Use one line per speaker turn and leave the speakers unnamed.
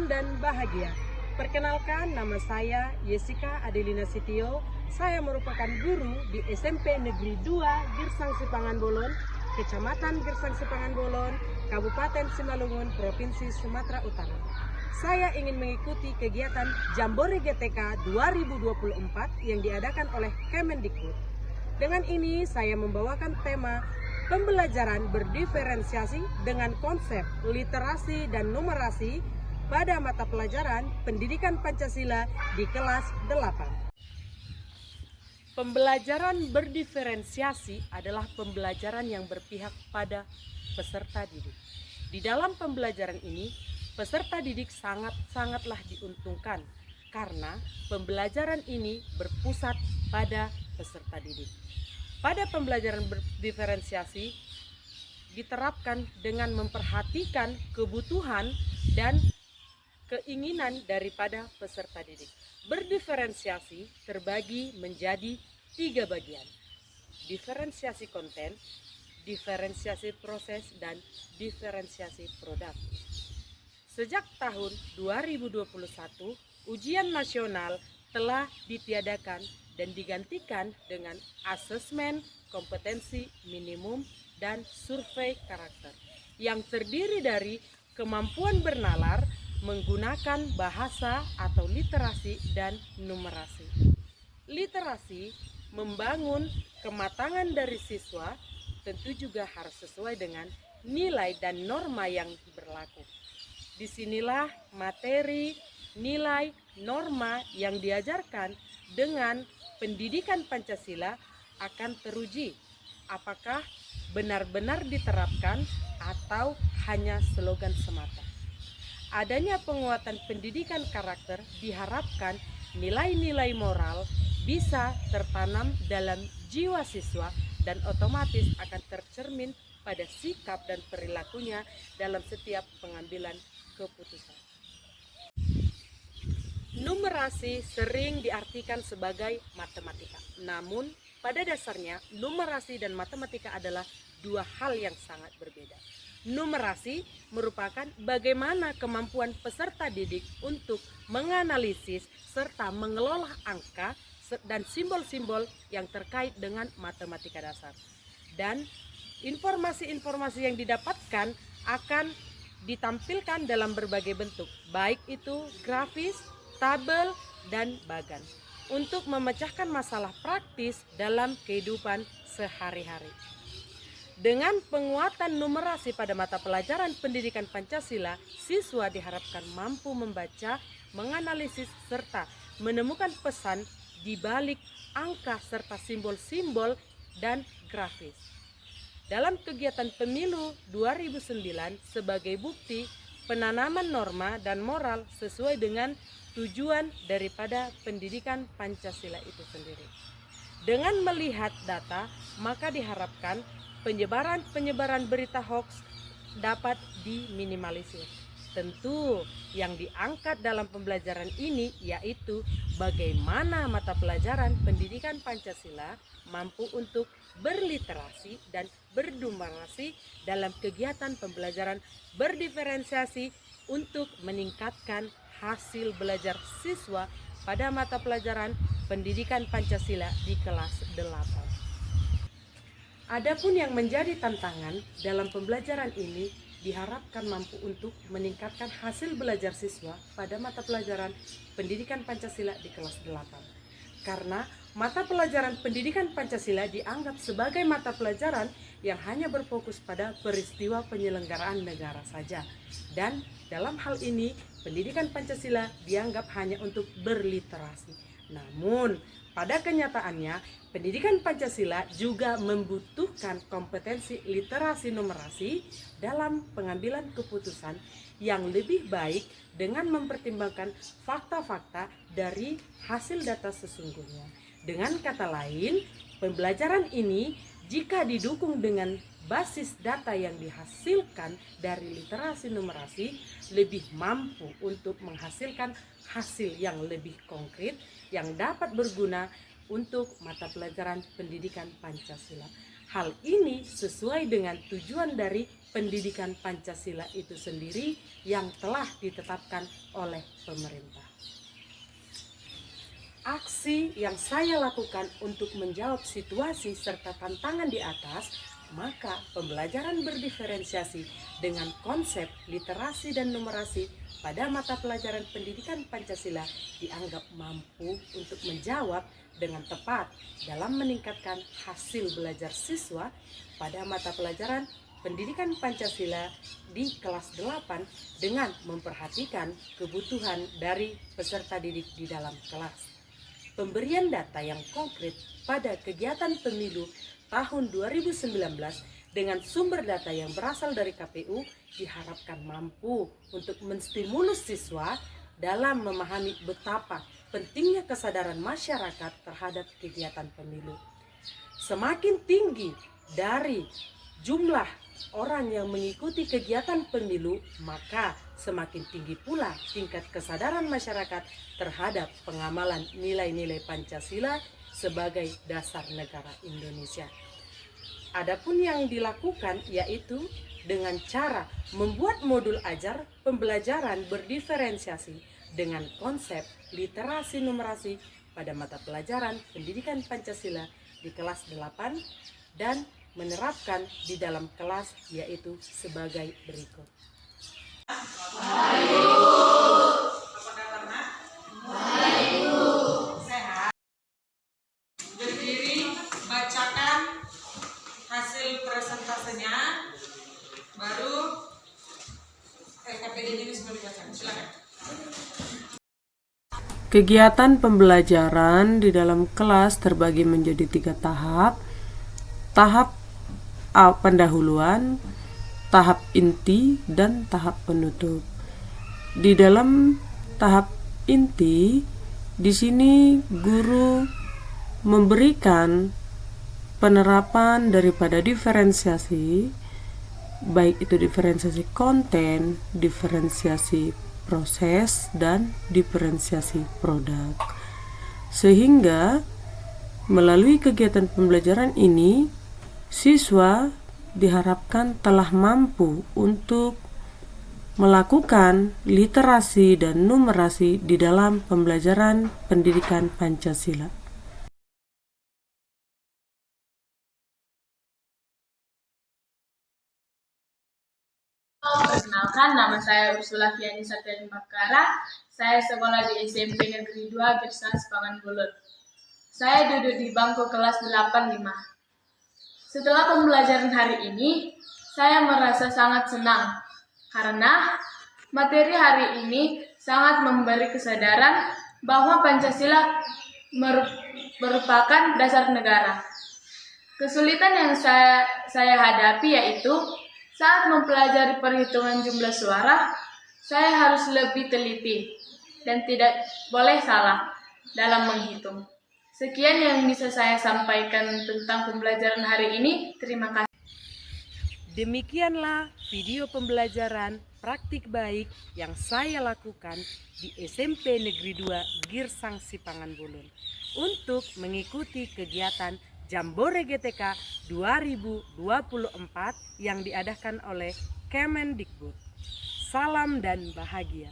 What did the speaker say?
Salam dan bahagia. Perkenalkan, nama saya Yesika Adelina Sitio. Saya merupakan guru di SMP Negeri 2 Girsang Sipangan Bolon, Kecamatan Girsang Sipangan Bolon, Kabupaten Simalungun, Provinsi Sumatera Utara. Saya ingin mengikuti kegiatan Jambore GTK 2024 yang diadakan oleh Kemendikbud. Dengan ini saya membawakan tema pembelajaran berdiferensiasi dengan konsep literasi dan numerasi pada mata pelajaran Pendidikan Pancasila di kelas 8. Pembelajaran berdiferensiasi adalah pembelajaran yang berpihak pada peserta didik. Di dalam pembelajaran ini, peserta didik sangatlah diuntungkan karena pembelajaran ini berpusat pada peserta didik. Pada pembelajaran berdiferensiasi diterapkan dengan memperhatikan kebutuhan dan keinginan daripada peserta didik. Berdiferensiasi terbagi menjadi 3 bagian: diferensiasi konten, diferensiasi proses, dan diferensiasi produk. Sejak tahun 2021, ujian nasional telah ditiadakan dan digantikan dengan asesmen kompetensi minimum dan survei karakter yang terdiri dari kemampuan bernalar, menggunakan bahasa atau literasi dan numerasi. Literasi membangun kematangan dari siswa, tentu juga harus sesuai dengan nilai dan norma yang berlaku. Disinilah materi, nilai, norma yang diajarkan dengan pendidikan Pancasila akan teruji apakah benar-benar diterapkan atau hanya slogan semata. Adanya penguatan pendidikan karakter diharapkan nilai-nilai moral bisa tertanam dalam jiwa siswa dan otomatis akan tercermin pada sikap dan perilakunya dalam setiap pengambilan keputusan. Numerasi sering diartikan sebagai matematika. Namun, pada dasarnya numerasi dan matematika adalah dua hal yang sangat berbeda. Numerasi merupakan bagaimana kemampuan peserta didik untuk menganalisis serta mengelola angka dan simbol-simbol yang terkait dengan matematika dasar. Dan informasi-informasi yang didapatkan akan ditampilkan dalam berbagai bentuk, baik itu grafis, tabel, dan bagan, untuk memecahkan masalah praktis dalam kehidupan sehari-hari. Dengan penguatan numerasi pada mata pelajaran pendidikan Pancasila, siswa diharapkan mampu membaca, menganalisis, serta menemukan pesan di balik angka serta simbol-simbol dan grafis. Dalam kegiatan pemilu 2009 sebagai bukti penanaman norma dan moral sesuai dengan tujuan daripada pendidikan Pancasila itu sendiri. Dengan melihat data, maka diharapkan penyebaran berita hoax dapat diminimalisir. Tentu yang diangkat dalam pembelajaran ini yaitu bagaimana mata pelajaran pendidikan Pancasila mampu untuk berliterasi dan bernumerasi dalam kegiatan pembelajaran berdiferensiasi untuk meningkatkan hasil belajar siswa pada mata pelajaran pendidikan Pancasila di kelas 8. Adapun yang menjadi tantangan dalam pembelajaran ini diharapkan mampu untuk meningkatkan hasil belajar siswa pada mata pelajaran pendidikan Pancasila di kelas 8. Karena mata pelajaran pendidikan Pancasila dianggap sebagai mata pelajaran yang hanya berfokus pada peristiwa penyelenggaraan negara saja. Dan dalam hal ini pendidikan Pancasila dianggap hanya untuk berliterasi. Namun pada kenyataannya, pendidikan Pancasila juga membutuhkan kompetensi literasi numerasi dalam pengambilan keputusan yang lebih baik dengan mempertimbangkan fakta-fakta dari hasil data sesungguhnya. Dengan kata lain, pembelajaran ini jika didukung dengan basis data yang dihasilkan dari literasi numerasi lebih mampu untuk menghasilkan hasil yang lebih konkret yang dapat berguna untuk mata pelajaran pendidikan Pancasila. Hal ini sesuai dengan tujuan dari pendidikan Pancasila itu sendiri yang telah ditetapkan oleh pemerintah. Aksi yang saya lakukan untuk menjawab situasi serta tantangan di atas, maka pembelajaran berdiferensiasi dengan konsep literasi dan numerasi pada mata pelajaran pendidikan Pancasila dianggap mampu untuk menjawab dengan tepat dalam meningkatkan hasil belajar siswa pada mata pelajaran pendidikan Pancasila di kelas 8 dengan memperhatikan kebutuhan dari peserta didik di dalam kelas. Pemberian data yang konkret pada kegiatan pemilu tahun 2019 dengan sumber data yang berasal dari KPU diharapkan mampu untuk menstimulus siswa dalam memahami betapa pentingnya kesadaran masyarakat terhadap kegiatan pemilu. Semakin tinggi dari jumlah orang yang mengikuti kegiatan pemilu, maka semakin tinggi pula tingkat kesadaran masyarakat terhadap pengamalan nilai-nilai Pancasila sebagai dasar negara Indonesia. Adapun yang dilakukan yaitu dengan cara membuat modul ajar pembelajaran berdiferensiasi dengan konsep literasi numerasi pada mata pelajaran pendidikan Pancasila di kelas 8 dan menerapkan di dalam kelas yaitu sebagai berikut.
Baik. Apa kabar, Nak? Baik. Sehat. Berdiri, bacakan hasil presentasenya, baru LKPD ini semua dibacakan. Silakan.
Kegiatan pembelajaran di dalam kelas terbagi menjadi 3 tahap. Tahap pendahuluan, tahap inti, dan tahap penutup. Di dalam tahap inti, di sini guru memberikan penerapan daripada diferensiasi, baik itu diferensiasi konten, diferensiasi proses, dan diferensiasi produk. Sehingga melalui kegiatan pembelajaran ini, siswa diharapkan telah mampu untuk melakukan literasi dan numerasi di dalam pembelajaran pendidikan Pancasila.
Perkenalkan, nama saya Ursula Fiani Satyani Bakara. Saya sekolah di SMP Negeri 2 Girsang Sipangan Bulut. Saya duduk di bangku kelas 85. Setelah pembelajaran hari ini, saya merasa sangat senang karena materi hari ini sangat memberi kesadaran bahwa Pancasila merupakan dasar negara. Kesulitan yang saya hadapi yaitu saat mempelajari perhitungan jumlah suara, saya harus lebih teliti dan tidak boleh salah dalam menghitung. Sekian yang bisa saya sampaikan tentang pembelajaran hari ini. Terima kasih.
Demikianlah video pembelajaran praktik baik yang saya lakukan di SMP Negeri 2 Girsang Sipangan Bulun untuk mengikuti kegiatan Jambore GTK 2024 yang diadakan oleh Kemendikbud. Salam dan bahagia.